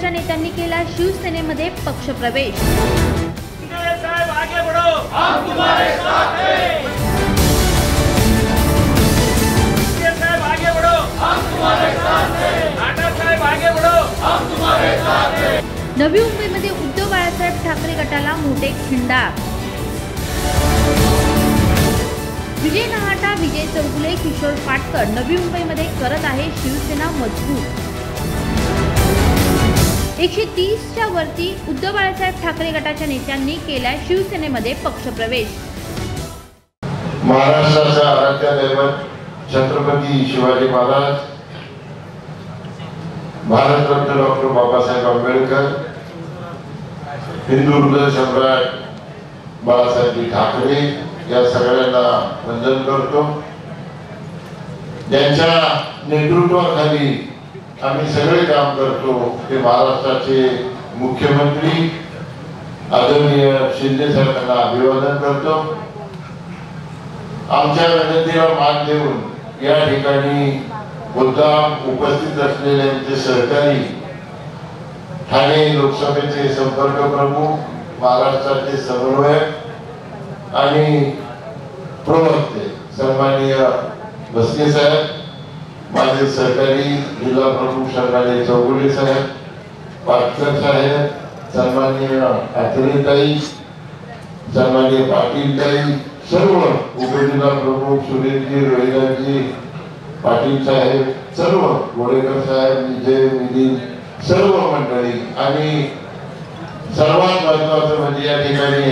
गटाच्या नेत्यांनी केला शिवसेनेमध्ये पक्षप्रवेश। साहब आगे बढ़ो, हम तुम्हारे साथ हैं। साहब आगे बढ़ो, हम तुम्हारे साथ हैं। नाटा साहब आगे बढ़ो, हम तुम्हारे साथ हैं। नवी मुंबईमध्ये उद्धव बाळासाहेब ठाकरे गटाला मोठे खिंडार। विजय नहाटा, विजय चौगुले, किशोर पाटकर नवी मुंबईमध्ये करत आहे शिवसेना मजबूत। 130च्या वरती उद्धव बाळासाहेब ठाकरे गटाच्या नेत्यांनी केला शिवसेनेमध्ये पक्षप्रवेश। महाराष्ट्राचा आराध्य दैवत छत्रपती शिवाजी महाराज, भारतरत्न डॉक्टर बाबासाहेब आंबेडकर, हिंदू हृदय सम्राट बाळासाहेब ठाकरे या सगळ्यांना वंदन करतो। त्यांच्या नेतृत्वाखाली आम्ही सगळे काम करतो ते महाराष्ट्राचे मुख्यमंत्री आदरणीय शिंदे साहेबांना अभिवादन करतो। आमच्या विनंतीला मान देऊन या ठिकाणी मुद्दाम उपस्थित असलेले आमचे सहकारी ठाणे लोकसभेचे संपर्क प्रमुख, महाराष्ट्राचे समन्वयक आणि प्रवक्ते सन्माननीय बस्के साहेब, माझे सहकारी जिल्हा प्रमुख सन्माननीय चौगुले साहेब, पाटकर साहेब, सन्माननीय आत्रेताई, सन्माननीय पाटीलताई, सर्व उपजिल्हा प्रमुख सुरेशजी, रोहिदाजी, पाटील साहेब, सर्व गोडेकर साहेब, विजय, मिलिंद, सर्व मंडळी आणि सर्वात महत्त्वाचं म्हणजे या ठिकाणी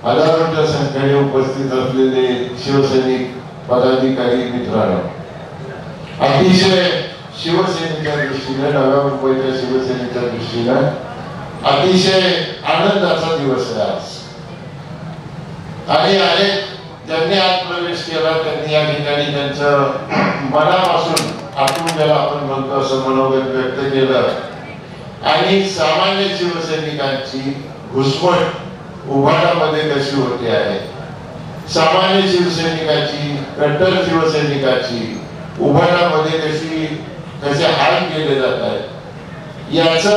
हजारोच्या संख्येने उपस्थित असलेले शिवसैनिक पदाधिकारी मित्रांनो, अतिशय शिवसेनेच्या दृष्टीने, नव्या मुंबईच्या शिवसेनेच्या दृष्टीने अतिशय आनंदाचा दिवस आहे आज। आणि अनेक ज्यांनी आज प्रवेश केला त्यांनी या ठिकाणी त्यांचं मनापासून आतून ज्याला आपण म्हणतो असं मनोगत व्यक्त केलं आणि सामान्य शिवसैनिकांची घुसमट उभाटामध्ये कशी होते आहे, सामान्य शिवसैनिकाची, कट्टर शिवसैनिकाची उभाटामध्ये कसे हाल केले जात आहेत याचं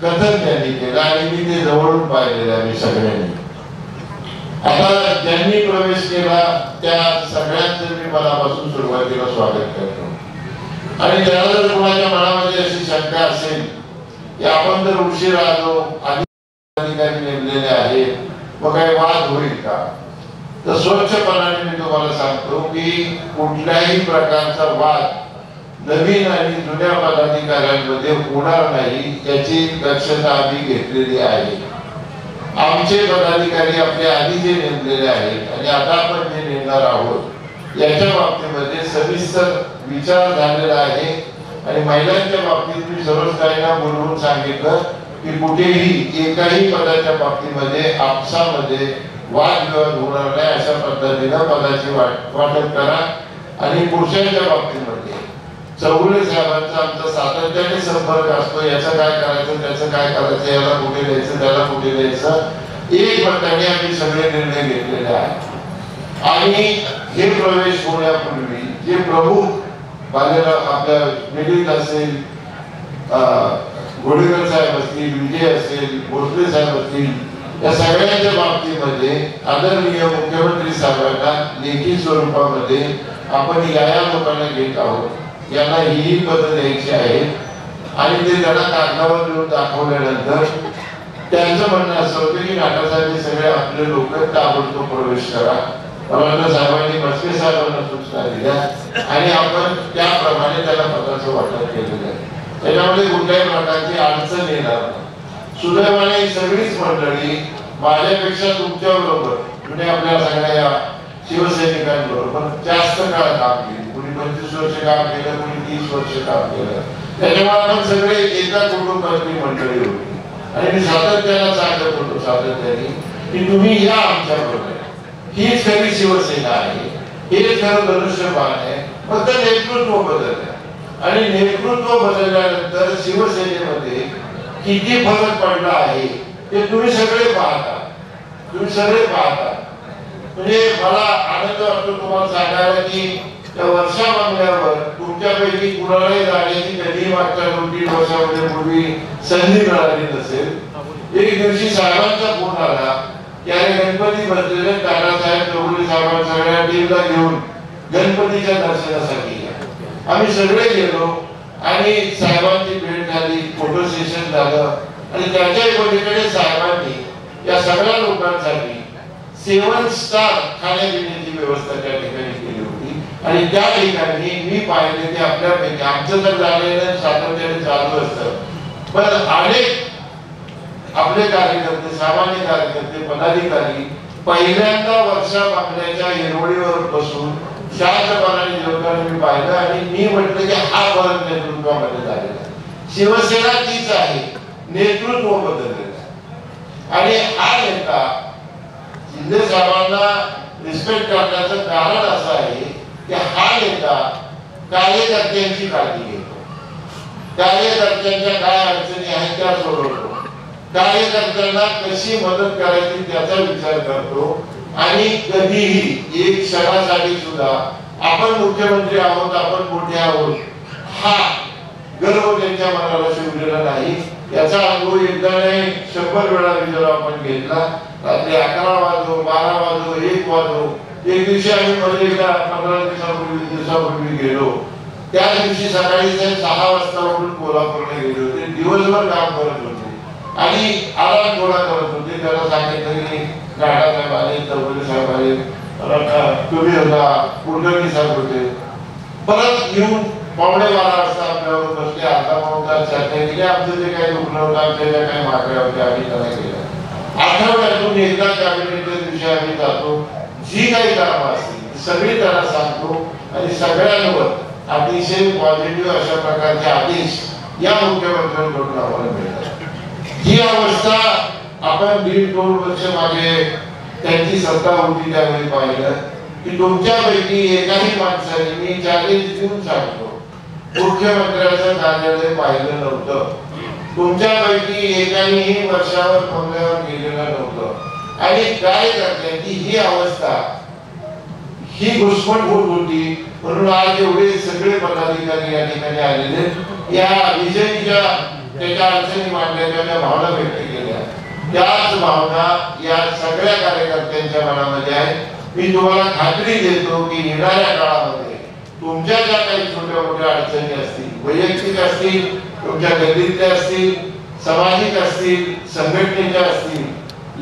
कथन त्यांनी केलं आणि मी ते जवळून पाहिलेलं आहे सगळ्यांनी। आता ज्यांनी प्रवेश केला त्या सगळ्यांचं मी मनापासून सुरुवातीला स्वागत करतो। आणि त्याला जर कोणाच्या मनामध्ये अशी शंका असेल की आपण जर उशीर आलो, अधिकारी नेमलेले आहेत, मग काही वाद होईल का, तर स्वच्छपणाने मी तुम्हाला सांगतो की कुठल्याही प्रकारचा वाद नवीन आणि जुन्या पदाधिकाऱ्यांमध्ये होणार नाही याची दक्षता आम्ही घेतलेली आहे। आमचे पदाधिकारी आपले आधी जे नेमलेले आहेत आणि आता आपण जे नेमणार आहोत याच्या बाबतीमध्ये सविस्तर विचार झालेला आहे। आणि महिलांच्या बाबतीत मी सर्वच काहींना बोलवून सांगितलं की कुठेही एकाही पदाच्या बाबतीमध्ये आपसामध्ये वादविवाद होणार नाही अशा पद्धतीने पदाची वाटप करा। आणि पुरुषांच्या बाबतीमध्ये चौगुले साहेबांचा आमचा सातत्याने संपर्क असतो, याचं काय करायचं, त्याचं काय करायचं, याला कुठे द्यायचं, त्याला कुठे द्यायचं, एक मताने आम्ही सगळे निर्णय घेतलेले आहेत। आणि हे प्रवेश होण्यापूर्वी जे प्रमुख आपल्या मिलिंद असेल, गोडेकर साहेब असतील, विजय असेल, भोसले साहेब असतील, या सगळ्यांच्या बाबतीमध्ये आदरणीय मुख्यमंत्री साहेबांना लेखी स्वरूपामध्ये आपण या लोकांना घेत आहोत, यांना ही पद द्यायची आहे। आणि ते त्यांना कागदावर देऊन दाखवल्यानंतर त्यांचं म्हणणं असं होतं की नाटासाहेब सगळे आपले लोक ताबडतोब प्रवेश करा। साहेबांनी बस्के साहेबांना सूचना दिल्या आणि आपण त्याप्रमाणे त्याला पदाचं वाटप केलेलं आहे। त्याच्यामध्ये कुठल्याही प्रकारची अडचण येणार नाही। सुदैवाने सगळीच मंडळी माझ्यापेक्षा तुमच्या बरोबर म्हणजे आपल्या सगळ्या शिवसैनिकांबरोबर जास्त काळ काम केले, कोणी 25 वर्ष काम केलं, कोणी 30 वर्ष काम केलं। त्याच्यामुळे आपण सगळे एका कुटुंबातली मंडळी होती आणि मी सातत्याने सांगत होतो सातत्याने की तुम्ही या आमच्या बरोबर, हीच खरी शिवसेना आहे, हेच खरं धनुष्यबाण आहे। फक्त नेतृत्व बदललं आणि नेतृत्व बदलल्यानंतर शिवसेनेमध्ये किती फरक पडला आहे ते तुम्ही सगळे पाहता, तुम्ही सगळे पाहता। म्हणजे मला आनंद वाटतो तुम्हाला सांगायला की त्या वर्षा बंगल्यावर तुमच्यापैकी कुणालाही जाण्याची कधीही मागच्या 2-3 वर्षामध्ये पूर्वी संधी मिळाली नसेल। एक दिवशी साहेबांचा फोन आला की अरे गणपती बसलेले दादासाहेब चौगुले साहेबांना सगळ्या टीमला घेऊन गणपतीच्या दर्शनासाठी या। आम्ही सगळे गेलो आणि साहेबांची भेट झाली, फोटो सेशन झालं आणि त्याच्या पलीकडे साहेबांनी या सगळ्या लोकांसाठी 7 स्टार खाण्यापिण्याची व्यवस्था त्या ठिकाणी केली होती आणि त्या ठिकाणी मी पाहिले की आपल्यापैकी आमचं तर झालेलं सातत्याने चालू असतं, पण अनेक आपले कार्यकर्ते, सामान्य कार्यकर्ते, पदाधिकारी पहिल्यांदा वर्षा बांगल्याच्या हिरवळीवर बसून शांतपणाने जेवताना मी पाहिलं आणि मी म्हटलं की हा फरक नेतृत्वामध्ये झालेला आहे। शिवसेना तीच आहे, नेतृत्व बदललेलं आणि हा नेता शिंदे साहेबांना रिस्पेक्ट करण्याचं कारण असं आहे की हा नेता कार्यकर्त्यांची काळजी घेतो, कार्यकर्त्यांच्या काय अडचणी आहेत त्या सोडवतो, कार्यकर्त्यांना कशी मदत करायची त्याचा विचार करतो आणि कधीही एक क्षणासाठी सुद्धा आपण मुख्यमंत्री आहोत, आपण मोठे आहोत हा गर्व त्यांच्या मनाला शिवलेला नाही। याचा अनुभव एकदा नाही 100 वेळा जर आपण घेतला, रात्री 11 वाजो, 12 वाजो, 1 वाजो, एक दिवशी आम्ही मध्ये एकदा 15 दिवसापूर्वी गेलो, त्या दिवशी सकाळी 6 वाजता उठून कोल्हापूरला गेले होते, दिवसभर काम करत होते आणि आराम थोडा करत होते। त्याला सांगितलं की दादासाहेब आले, चौगुले साहेब आले, तुम्ही होता, कुलकर्णी साहेब होते, परत येऊन 11:15 वाजता आपल्यावर बसले, अर्धा पाऊण तास चर्चा केली, आमचं जे काही दुखणं होतं, आमच्या ज्या काही मागण्या होत्या आम्ही त्याला केल्या। आठवड्यातून एकदा कॅबिनेटच्या दिवशी आम्ही जातो, जी काही कामं असतील सगळी त्याला सांगतो आणि सगळ्यांवर अतिशय पॉझिटिव्ह अशा प्रकारचे आदेश या मुख्यमंत्र्यांकडून आम्हाला मिळतात। ही अवस्था आपण 1.5-2 वर्ष मागे त्यांची सत्ता होती त्यावेळी पाहिलं की तुमच्यापैकी एकाही माणसाने, मी चॅलेंज देऊन सांगतो, मुख्यमंत्र्यांचं कार्यालय पाहिलं नव्हतं, तुमच्यापैकी एकानेही वर्षावर बंगल्यावर गेलेलं नव्हतं आणि काय करण्याची ही अवस्था ही घुसमट होत होती। म्हणून आज एवढे सगळे पदाधिकारी या ठिकाणी आलेले या विजयीच्या त्याच्या अडचणी मांडण्याच्या ज्या भावना व्यक्त केल्या त्याच भावना या सगळ्या कार्यकर्त्यांच्या मनामध्ये आहेत। मी तुम्हाला खात्री देतो की येणाऱ्या काळामध्ये तुमच्या ज्या काही छोट्या मोठ्या अडचणी असतील, वैयक्तिक असतील, तुमच्या गल्लीतल्या असतील, सामाजिक असतील, संघटनेच्या असतील,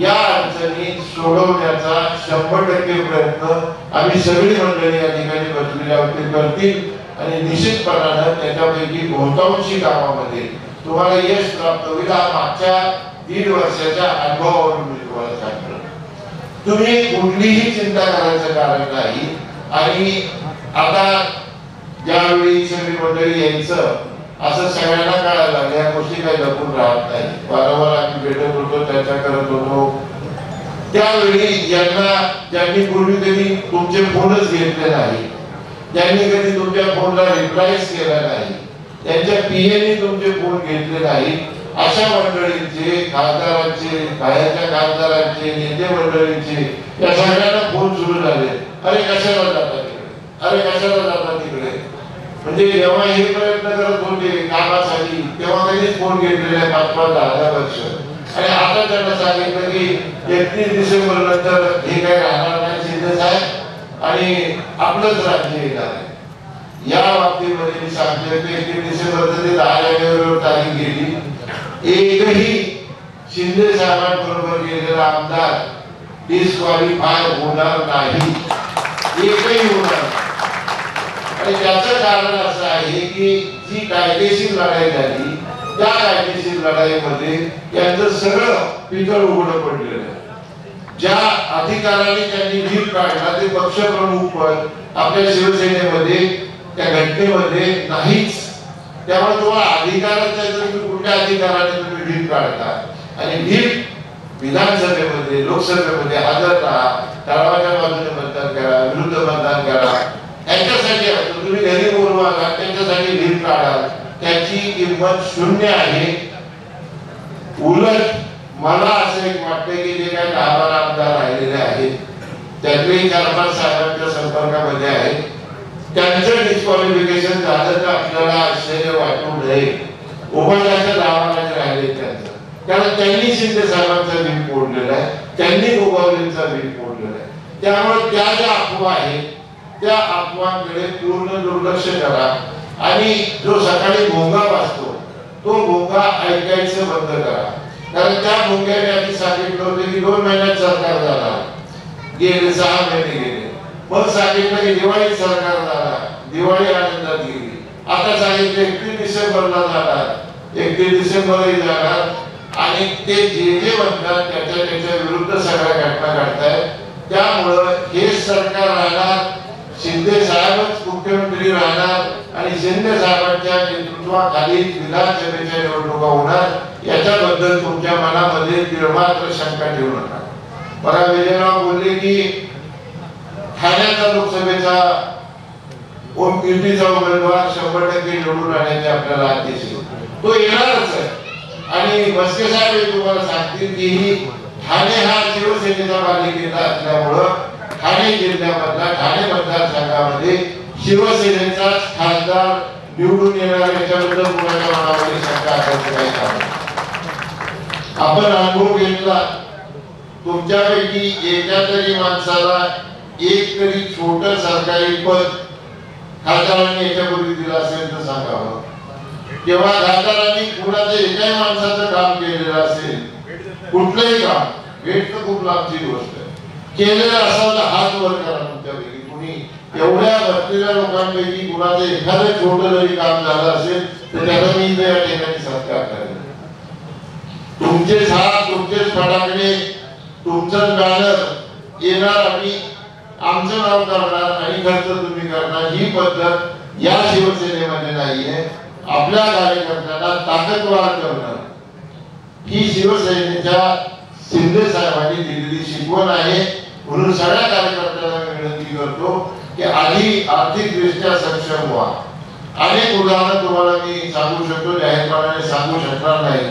या अडचणी सोडवण्याचा 100% प्रयत्न आम्ही सगळी मंडळी या ठिकाणी बसलेली आहोत ते करतील आणि निश्चितपणाने त्याच्यापैकी बहुतांशी कामामध्ये तुम्हाला यश प्राप्त होईल। हा मागच्या 1.5 वर्षाच्या अनुभवावरून मी तुम्हाला सांगतो, तुम्ही कुठलीही चिंता करायचं कारण नाही। आणि आता ज्यावेळी सगळी मंडळी यायचं असं सगळ्यांना कळायला लागलं, या गोष्टी काही लपून राहत नाही, वारंवार आम्ही भेटत होतो, चर्चा करत होतो। त्यावेळी ज्यांनी पूर्वी कधी तुमचे फोनच घेतले नाही, ज्यांनी कधी तुमच्या फोनला रिप्लायच केला नाही, त्यांच्या पीएने तुमचे फोन घेतले नाही, अशा मंडळींचे, खासदारांचे, बाहेरच्या खासदारांचे, नेते मंडळींचे या सगळ्यांना फोन सुरू झाले, अरे कशाला जाता तिकडे, अरे कशाला जाता तिकडे। म्हणजे जेव्हा हे प्रयत्न करत होते कामासाठी तेव्हा कधीच फोन घेतलेले 5-10 वर्ष आणि आता त्यांना सांगितलं की 31 डिसेंबर नंतर हे काही राहणार नाही शिंदे साहेब आणि आपलंच राज्य येणार आहे। या बाबतीमध्ये मी सांगतोय की 31 डिसेंबर ते 10 जानेवारीवर तारीख गेली, एकही शिंदे साहेबांबरोबर गेलेला आमदार डिस्क्वालिफाय होणार नाही, एकही होणार नाही। आणि त्याचं कारण असं आहे की जी कायदेशीर लढाई झाली त्या कायदेशीर लढाईमध्ये यांचं सगळं पितळ उघडं पडलेलं आहे। ज्या अधिकाराने त्यांनी भीक काढला ते पक्षप्रमुख पद आपल्या शिवसेनेमध्ये त्या घटनेमध्ये नाहीच। त्यामुळे तुम्हाला अधिकाराच्या तुम्ही कुठल्या अधिकाराने तुम्ही भीक काढता आणि भीक विधानसभेमध्ये लोकसभेमध्ये हजर राहा, तळाच्या बाजूने मतदान करा, विरुद्ध मतदान करा, यांच्यासाठी तुम्ही घरी बोलवा त्यांच्यासाठी भीक काढाल, त्याची किंमत 0 आहे। उलट मला असं एक वाटतं की जे काही 10-12 आमदार राहिलेले आहेत त्यातले 4-5 साहेबांच्या संपर्कामध्ये आहेत, त्या डिस्क्वालिफिकेशन झालं तर आपल्याला आश्चर्य वाटू नये. उभाटाच्या नावाने राहिले त्यांचं, कारण त्यांनी शिंदे साहेबांचा बिल फोडलेला आहे, त्यांनी गोगावलेंचा बिल फोडलेला आहे. त्यामुळे त्या ज्या अफवा आहेत त्या अफवांकडे पूर्ण दुर्लक्ष करा आणि जो सकाळी भोंगा वाजतो तो भोंगा ऐकायचं बंद करा. कारण त्या भोंग्याने आधी सांगितलं होतं की 2 महिन्यात सरकार जाणार, गेले 6 महिने गेले. मग सांगितलं की दिवाळीत सरकार जाणार, दिवाळी आनंदात गेली. आता सांगितलं 31 डिसेंबरला जाणार, 31 डिसेंबरही जाणार. आणि ते जे म्हणतात त्याच्या विरुद्ध सगळ्या घटना घडतायत. त्यामुळं हे सरकार राहणार, शिंदे साहेबच मुख्यमंत्री राहणार आणि शिंदे साहेबांच्या नेतृत्वाखाली विधानसभेच्या निवडणुका होणार याच्याबद्दल तुमच्या मनामध्ये निर्मात्र शंका ठेवू नका. मला विजयराव बोलले की ठाण्याचा लोकसभेचा युतीचा उमेदवार 100% निवडून आणण्याचे आपल्याला आदेश तो येणारच आहे. आणि मस्के साहेब हे तुम्हाला सांगतील की ठाणे हा शिवसेनेचा बालेकिल्ला असल्यामुळं ठाणे जिल्ह्यामधला ठाणे मतदारसंघामध्ये शिवसेनेचा खासदार निवडून येणार याच्याबद्दल कोणाच्या मनामध्ये शंका असायची काही कारण. आपण अनुभव घेतला, तुमच्यापैकी एका तरी माणसाला एक तरी छोट सरकारी पद खासदारांनी याच्यापूर्वी दिलं असेल तर सांगावं. किंवा खासदारांनी कुणाच्या एकाही माणसाचं काम केलेलं असेल, कुठलंही काम, भेट तर खूप लांबची गोष्ट आहे, केलेलं असाल तर हात वर करा. तुमच्यापैकी कुणी एवढ्या बसलेल्या लोकांपैकी कुणाचं एखादं छोटं जरी काम झालं असेल तर त्याला मी या ठिकाणी सत्कार करेन. तुमचेच हात, तुमचेच फटाकडे, तुमचं बॅनर येणार, आम्ही आमचं नाव करणार आणि खर्च तुम्ही करणार, ही पद्धत या शिवसेनेमध्ये नाहीये. आपल्या कार्यकर्त्यांना ताकदवार करणं ही शिवसेनेच्या शिंदे साहेबांनी दिलेली शिकवण आहे. म्हणून सगळ्या कार्यकर्त्यांना विनंती करतो की आधी आर्थिकदृष्ट्या सक्षम व्हा. अनेक उदाहरणं तुम्हाला मी सांगू शकतो, जाहीरपणाने सांगू शकणार नाही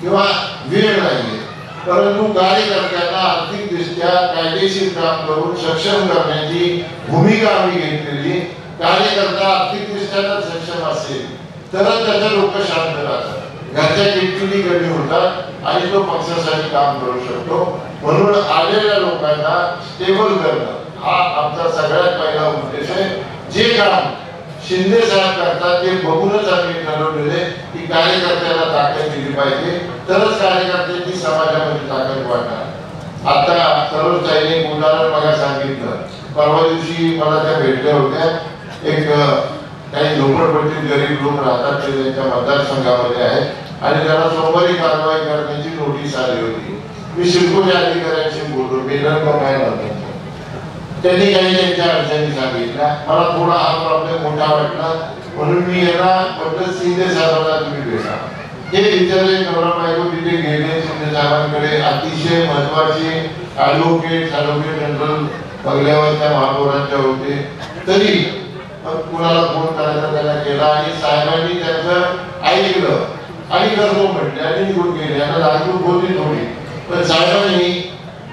किंवा वेळ नाहीये, परंतु कार्यकर्त्यांना आर्थिकदृष्ट्या कायदेशीर काम करून सक्षम करण्याची भूमिका आम्ही घेतलेली. कार्यकर्ता आर्थिकदृष्ट्या सक्षम असेल तरच त्याचं लोक शांत राहतात, घरच्या किटकिटी कमी होतात आणि तो पक्षासाठी काम करू शकतो. म्हणून आलेल्या लोकांना स्टेबल करणं हा आमचा सगळ्यात पहिला उद्देश आहे. जे काम शिंदे साहेब करतात ते बघूनच आम्ही ठरवलेले की कार्यकर्त्याला ताकद दिली पाहिजे, तरच कार्यकर्त्यांची समाजामध्ये ताकद वाढणार. आता सरोज ताईने उदाहरण मला सांगितलं, परवा दिवशी मला त्या भेटल्या होत्या. एक काही झोपडपट्टीत गरीब लोक राहतात ते त्यांच्या मतदारसंघामध्ये आहेत आणि त्याला सोमवारी कारवाई करण्याची नोटीस आली होती. मी शिल्पच्या अधिकाऱ्यांशी बोललो, बेलन काय नव्हतं. त्यांनी काही त्यांच्या अडचणी सांगितल्या. मला थोडा हा प्रॉब्लेम मोठा वाटला म्हणून मी यांना म्हटलं शिंदे साहेबांना तुम्ही भेटा. हे विचारले, नवरा बायको तिथे गेले शिंदे साहेबांकडे. अतिशय महत्वाचे ॲडव्होकेट जनरल बंगल्यावरच्या महापौरांच्या होते, तरी कुणाला फोन करायचा त्याला केला आणि साहेबांनी त्यांचं ऐकलं आणि करतो म्हटले आणि निघून गेले. यांना लागून होती थोडी, पण साहेबांनी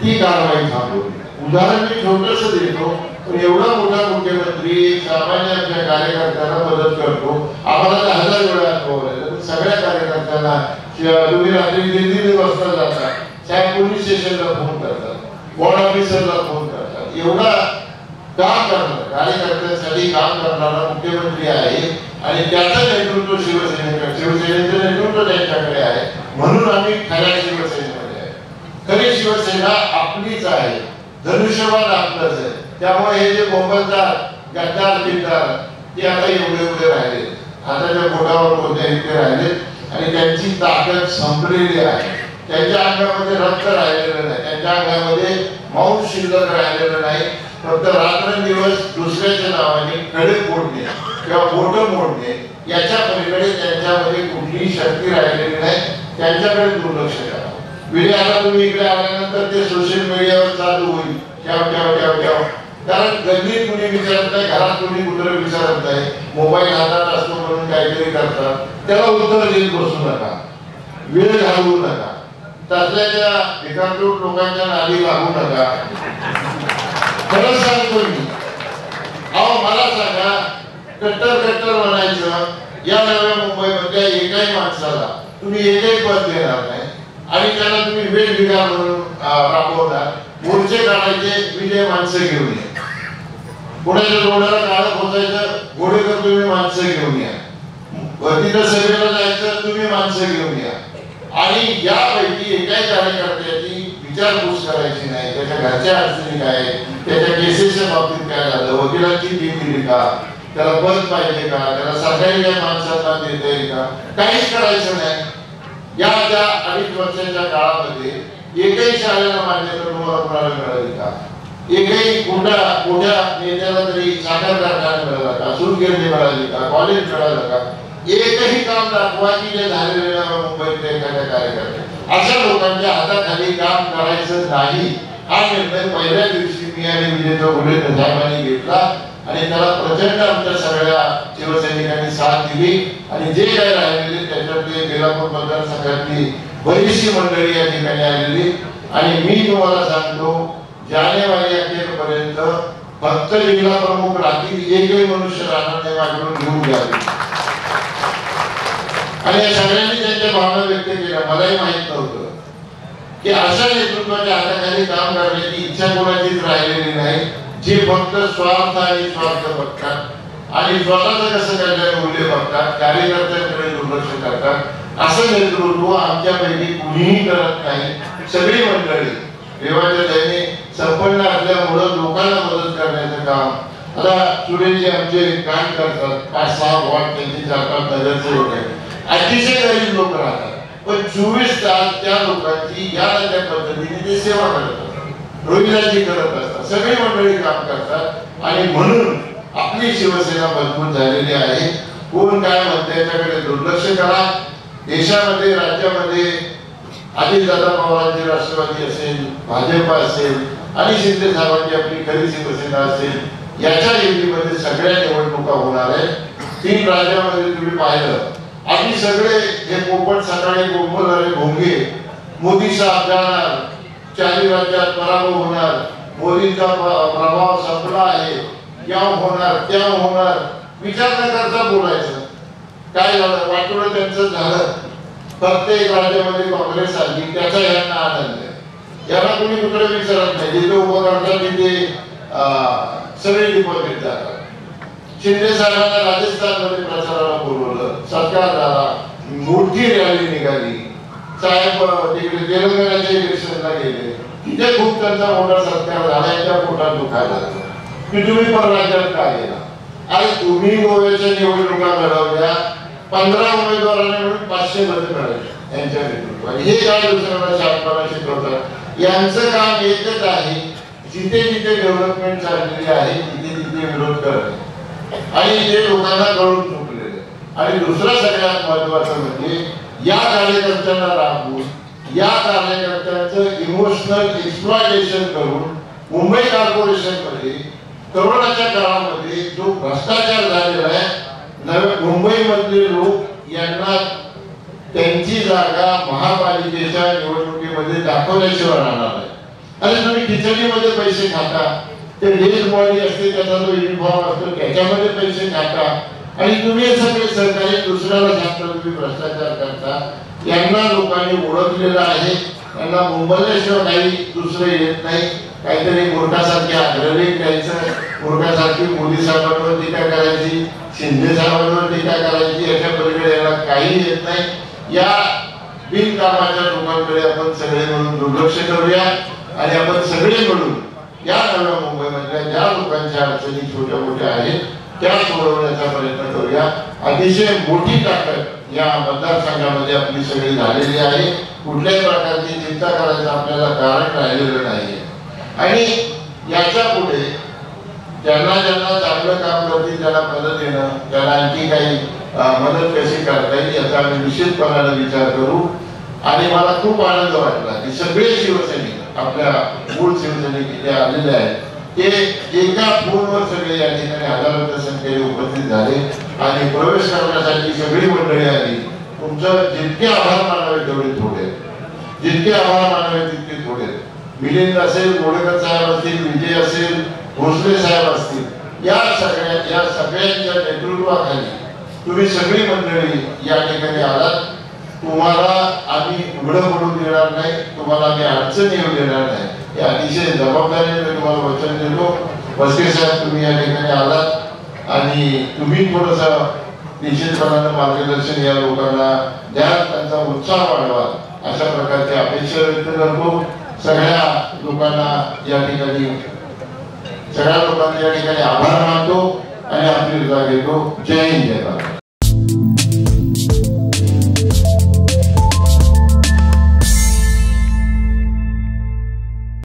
ती कारवाई थांबवली. उदाहरण मी छोटस देतो, पण एवढा मोठा मुख्यमंत्री सामान्य आपल्या कार्यकर्त्यांना मदत करतो. आम्हाला 1000 वेळा अनुभव सगळ्या कार्यकर्त्यांना. तुम्ही रात्री दिल्ली वाजता जाता, साहेब पोलीस स्टेशनला फोन करतात, वॉर्ड ऑफिसरला फोन करतात. एवढा काम करणार, कार्यकर्त्यांसाठी काम करणारा मुख्यमंत्री आहे आणि त्याचं नेतृत्व शिवसेनेचं नेतृत्व त्यांच्याकडे आहे. म्हणून आम्ही खऱ्या शिवसेनेमध्ये आहे. खरी शिवसेना आपलीच आहे, धनुष्यबाण आपलंच आहे. त्यामुळे हे जे बोंबलदार गद्दार बिद्दार ते आता एवढे राहिले, हाताच्या बोटावर कोणत्या इथे राहिले आणि त्यांची ताकद संपलेली आहे. त्यांच्या अंगामध्ये रक्त राहिलेलं नाही, त्यांच्या अंगामध्ये मांस शिल्लक राहिलेलं नाही. फक्त रात्रंदिवस दुसऱ्याच्या नावाने खडे फोडणे किंवा बोटं मोडणे याच्या पलीकडे त्यांच्यामध्ये कुठलीही शक्ती राहिलेली नाही. त्यांच्याकडे दुर्लक्ष करा. व्हिडिओ आता तुम्ही इकडे आल्यानंतर ते सोशल मीडियावर चालू होईल, कारण गल्लीत कुणी विचारत नाही, घरात कुणी कुठे विचारत नाही, मोबाईल हातात असतो म्हणून काहीतरी करतात. त्याला उत्तर देत बसू नका, वेळ घालवू नका, तसल्या भिकारचोट लोकांच्या नादी लागू नका. खरंच सांगतो मी, अहो मला सांगा, कट्टर म्हणायचं, या नव्या मुंबईमधल्या एकाही माणसाला तुम्ही एकही पद देणार नाही आणि त्याला तुम्ही वेगवेगळा म्हणून राबवणार. मोर्चे काढायचे, विजय माणसं घेऊन या. पुण्याच्या रोडाला काळं पोचायचं, घोडेकर तुम्ही माणसं घेऊन या. तिथं सभेला जायचं, तुम्ही माणसं घेऊन या. आणि यापैकी एकाही कार्यकर्त्याची विचारपूस करायची नाही. त्याच्या घरच्या अडचणी काय, त्याच्या केसेसच्या बाबतीत काय झालं, वकिलांची फी दिली का, त्याला पद पाहिजे का, त्याला सरकारी काय माणसांना देता येईल का, काहीच करायचं नाही. या ज्या 2.5 वर्षाच्या काळामध्ये एकही शाळेला मान्यता तुम्हाला कोणाला मिळाली का, एकही मोठ्या नेत्याला तरी साखर कारखाना मिळाला का, सूतगिरणी मिळाली का, कॉलेज मिळालं का, एकही काम दाखवा की जे झालेले मुंबईतल्या एखाद्या कार्यकर्त्या अशा लोकांच्या हाताखाली काम करायचं नाही. हा निर्णय पहिल्या दिवशी मी आणि विजय चौगुले साहेबांनी घेतला आणि त्याला प्रचंड आमच्या सगळ्या शिवसैनिकांनी साथ दिली. आणि जे काही राहिलेले त्याच्यातले बेलापूर मतदारसंघातली बरीचशी मंडळी या ठिकाणी आलेली. आणि मी तुम्हाला सांगतो, जानेवारी अखेरपर्यंत फक्त जिल्हा प्रमुख राहतील, एकही मनुष्य राहणार नाही माझ्याकडून घेऊन घ्यावे. आणि या सगळ्यांनी त्यांच्या भावना व्यक्त केल्या. मलाही माहित नव्हतं की अशा नेतृत्वाच्या हाताखाली काम करण्याची इच्छा कोणाचीच राहिलेली नाही, जे फक्त स्वार्थ आणि स्वार्थ बघतात आणि स्वतःच कसं कल्याण मूल्य बघतात, कार्यकर्त्यांकडे दुर्लक्ष करतात. असं नेतृत्व आमच्यापैकी कुणीही करत नाही. सगळी मंडळी देवाच्या दयेने संपन्न असल्यामुळं लोकांना मदत करण्याचं काम. आता सुरेशजी आमचे काम करतात, 5-6 वॉर्ड त्यांची 4-5 नगरसेवक आहेत, अतिशय गरीब लोक राहतात, पण 24 तास त्या लोकांची या त्या पद्धतीने ते सेवा करतात, रोहिदाजी करत असतात. सगळी मंडळी काम करतात आणि म्हणून आपली शिवसेना मजबूत झालेली आहे. कोण काय म्हणते याच्याकडे दुर्लक्ष करा. देशामध्ये, राज्यामध्ये अजितदादा पवारांची राष्ट्रवादी असेल, भाजप असेल आणि शिंदे साहेबांची आपली खरी शिवसेना असेल, याच्या युतीमध्ये सगळ्या निवडणुका होणार आहेत. 3 राज्यामध्ये तुम्ही पाहिलं, आम्ही सगळे हे पोपट सकाळी बोंबलणारे भोंगे, मोदी साहेब जाणार, 4 राज्यात पराभव होणार, मोदींचा प्रभाव संपला आहे, क्या होणार त्या होणार, विचार न करता बोलायचं. काय झालं, वाटोळं त्यांचं झालं. प्रत्येक राज्यामध्ये काँग्रेस आली, त्याचा यांना आनंद आहे. याला कोणी कुठे विचारत नाही. जिथे उभं करतात तिथे सगळे डिपॉझिट जातात. शिंदे साहेबांना राजस्थानमध्ये प्रचाराला बोलवलं, सरकार झाला, मोठी रॅली निघाली. साहेब तिकडे तेलंगणाच्या इलेक्शनला गेले, तिथे खूप त्यांचा मोठा सत्कार झाला. त्या पोटात दुखायला लागलं की तुम्ही परराज्यात का गेला. अरे तुम्ही गोव्याच्या निवडणुका लढवल्या, 15 उमेदवारांनी मिळून 500 मतं मिळाली यांच्या नेतृत्वात. हे काय दुसऱ्यांना शांतपणा शिकवतात. यांचं काम एकच आहे, जिथे जिथे डेव्हलपमेंट चाललेली आहे तिथे तिथे विरोध करणे आणि ते लोकांना कळून चुकलेले. आणि दुसरं सगळ्यात महत्वाचं म्हणजे या कार्यकर्त्यांना राबवून, या कार्यकर्त्यांचं इमोशनल एक्सप्लॉयटेशन करून मुंबई कॉर्पोरेशन मध्ये कोरोनाच्या काळामध्ये जो भ्रष्टाचार झालेला आहे, मुंबई मधले लोक यांना त्यांची जागा महापालिकेच्या निवडणुकीमध्ये दाखवल्याशिवाय राहणार नाही. आणि तुम्ही खिचडीमध्ये पैसे खाता, ते डेट बॉडी असते त्याचा जो युनिफॉर्म असतो त्याच्यामध्ये पैसे खाता आणि तुम्ही सगळे सहकारी दुसऱ्याला सांगता तुम्ही भ्रष्टाचार करता. यांना लोकांनी ओळखलेलं आहे. त्यांना मुंबईशिवाय काही दुसरं येत नाही. काहीतरी मूर्खासारखे आग्रलेख द्यायचं, मूर्खासारखी मोदी साहेबांवर टीका करायची, शिंदे साहेबांवर टीका करायची, याच्या पलीकडे याला काही येत नाही. या बिनकामाच्या लोकांकडे आपण सगळे म्हणून दुर्लक्ष करूया आणि आपण सगळे मिळून या नव्या मुंबईमधल्या ज्या लोकांच्या अडचणी छोट्या मोठ्या आहेत त्या सोडवण्याचा प्रयत्न करूया. अतिशय मोठी ताकद या मतदारसंघामध्ये आपली सगळी झालेली आहे. कुठल्याही प्रकारची चिंता करायचं आपल्याला कारण राहिलेलं नाही. आणि याच्या पुढे ज्यांना ज्यांना चांगलं काम करतील त्यांना मदत देणं, त्यांना आणखी काही मदत कशी करता येईल याचा आम्ही निश्चितपणाने विचार करू. आणि मला खूप आनंद वाटला की सगळे शिवसैनिक आपल्या मूळ शिवसैनिक इथे आलेले आहेत, ते एका फोनवर सगळे या ठिकाणी हजारोच्या संख्येने उपस्थित झाले आणि प्रवेश करण्यासाठी सगळी मंडळी आली. तुमचं जितके आभार मानावे तेवढे थोडे, जितके आभार मानावे तितके थोडे. मिलिंद असेल, गोडेकर साहेब असतील, विजय असेल, भोसले साहेब असतील, या सगळ्यांच्या नेतृत्वाखाली तुम्ही सगळी मंडळी या ठिकाणी आलात. तुम्हाला आम्ही उघडं पडू देणार नाही, तुम्हाला आम्ही अडचण येऊ देणार नाही. हे अतिशय जबाबदारीने तुम्हाला वचन देतो. बसके साहेब तुम्ही या ठिकाणी आलात आणि तुम्ही थोडंसं निश्चितपणानं मार्गदर्शन या लोकांना द्या, त्यांचा उत्साह वाढवा अशा प्रकारची अपेक्षा व्यक्त करतो. सगळ्या लोकांना या ठिकाणी आभार मानतो आणि आपली रजा घेतो. जय हिंद.